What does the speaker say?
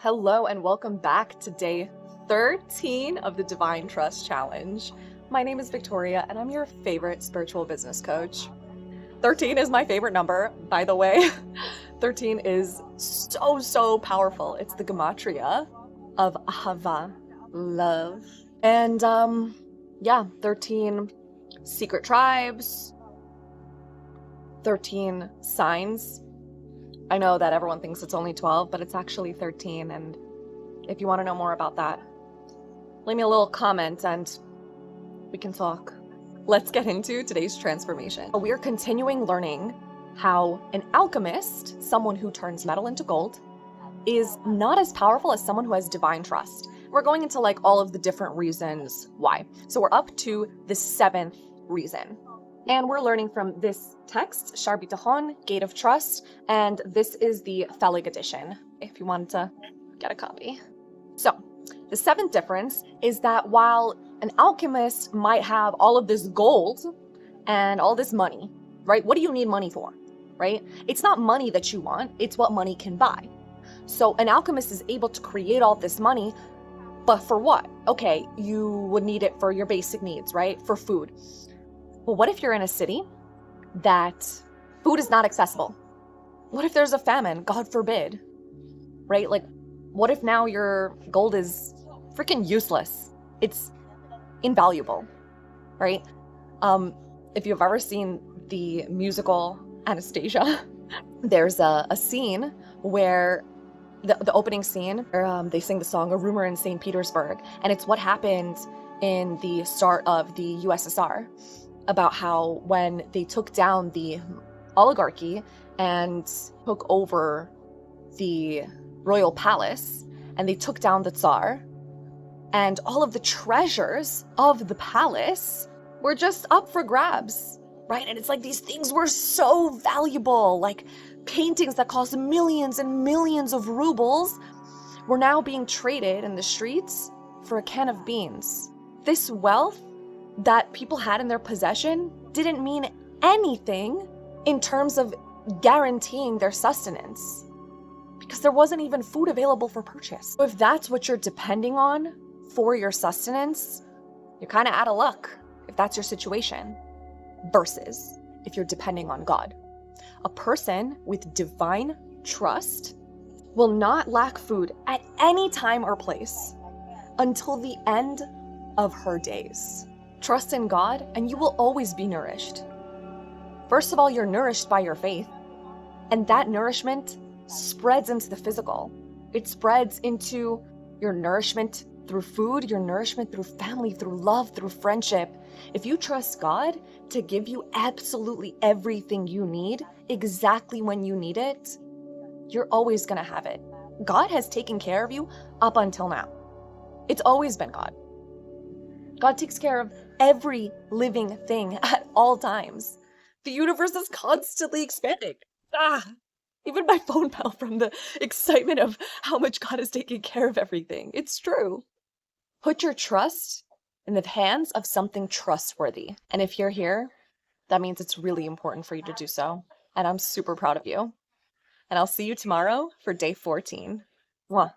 Hello and welcome back to day 13 of the Divine Trust Challenge. My name is Victoria and I'm your favorite spiritual business coach. 13 is my favorite number, by the way. 13 is so powerful. It's the gematria of Ahava, love. And 13 secret tribes, 13 signs. I know that everyone thinks it's only 12, but it's actually 13. And if you want to know more about that, leave me a little comment and we can talk. Let's get into today's transformation. We are continuing learning how an alchemist, someone who turns metal into gold, is not as powerful as someone who has divine trust. We're going into like all of the different reasons why. So we're up to the 7th reason. And we're learning from this text, Shar Bitachon, Gate of Trust, and this is the Phaleg edition, if you want to get a copy. So, the 7th difference is that while an alchemist might have all of this gold and all this money, right? What do you need money for, right? It's not money that you want, it's what money can buy. So an alchemist is able to create all this money, but for what? Okay, you would need it for your basic needs, right? For food. Well, what if you're in a city that food is not accessible? What if there's a famine, God forbid, right? Like, what if now your gold is freaking useless? It's invaluable, right? If you've ever seen the musical Anastasia, there's a scene where the opening scene where they sing the song A Rumor in St. Petersburg, and it's what happened in the start of the USSR, about how when they took down the oligarchy and took over the royal palace, and they took down the Tsar, and all of the treasures of the palace were just up for grabs, right? And it's like these things were so valuable, like paintings that cost millions and millions of rubles were now being traded in the streets for a can of beans. This wealth that people had in their possession didn't mean anything in terms of guaranteeing their sustenance, because there wasn't even food available for purchase. So if that's what you're depending on for your sustenance, you're kind of out of luck if that's your situation, versus if you're depending on God. A person with divine trust will not lack food at any time or place until the end of her days. Trust in God and you will always be nourished. First of all, you're nourished by your faith, and that nourishment spreads into the physical. It spreads into your nourishment through food, your nourishment through family, through love, through friendship. If you trust God to give you absolutely everything you need, exactly when you need it, you're always gonna have it. God has taken care of you up until now. It's always been God. God takes care of every living thing at all times. The universe is constantly expanding. Even my phone fell from the excitement of how much God is taking care of everything. It's true. Put your trust in the hands of something trustworthy. And if you're here, that means it's really important for you to do so. And I'm super proud of you. And I'll see you tomorrow for day 14. Mwah.